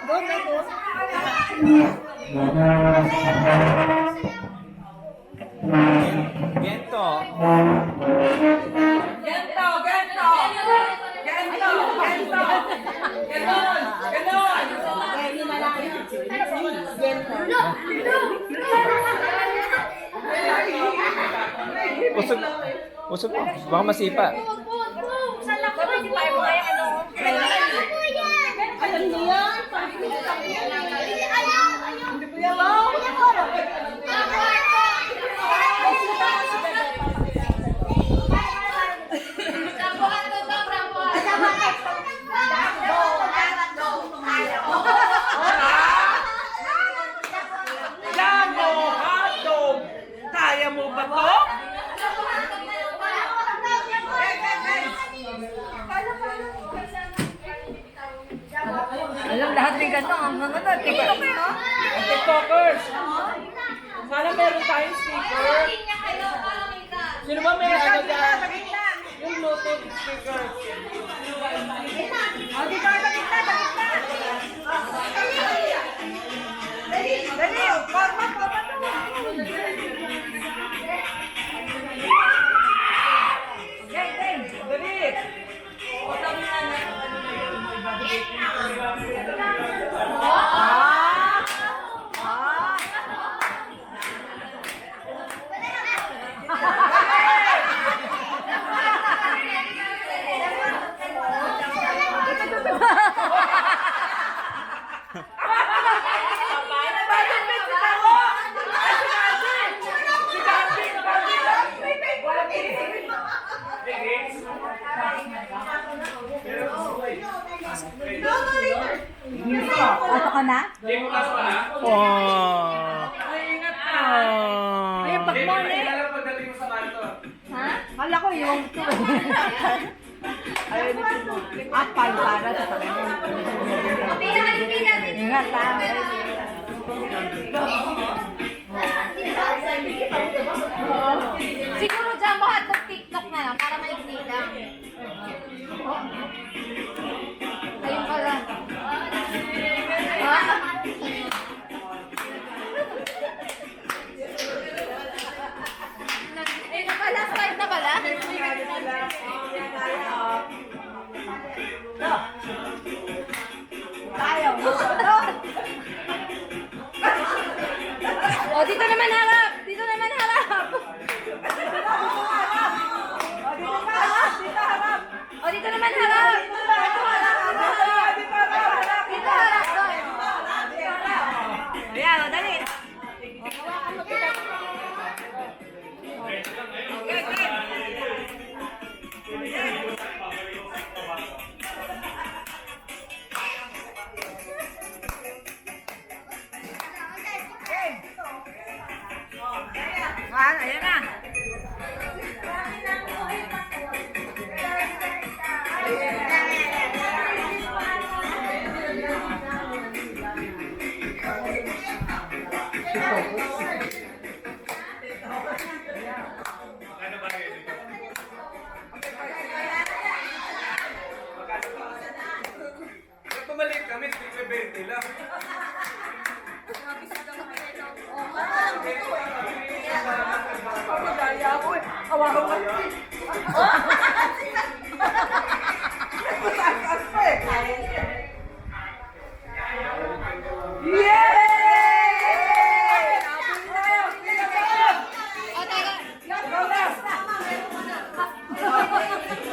Go, go. Gento. Ganto, ganto. Ganto, ganto. Ganon, ganon. Pwede na lang. Gento. Usog. Usog mo. Baka masipa. Saan ako? Hindi pa mo kaya ano? Alam niyo yan? Hindi ko yan. Jamo, hotdog. Kaya mo ba to? Alam lahat ng ganito. Ang mga ito. TikTok eh, no? TikTokers. Sana meron tayong speaker. Sino ba may ano dyan? Yung Bluetooth speaker. O, dito ka. Bagit na. Dali. Forma. Game. Dali! Ato ka na? Oh. Ingat ka! Ayun, pag morning. Ha? Kala ko yung ito. Ayun ito. Apal para sa Panginoon. Ingat ha. Siguro dyan mo hotdog TikTok na lang para maigli lang. Ayun pala. Ayun na pala, start na pala. Tayo. O, dito naman harap. Dito naman harap. O, dito naman harap. Dito harap. Doon. Ayan, o, dali. Ayan na. Pag tumalik kami, 20 lang. Pagkagaya ako eh. Awa ko.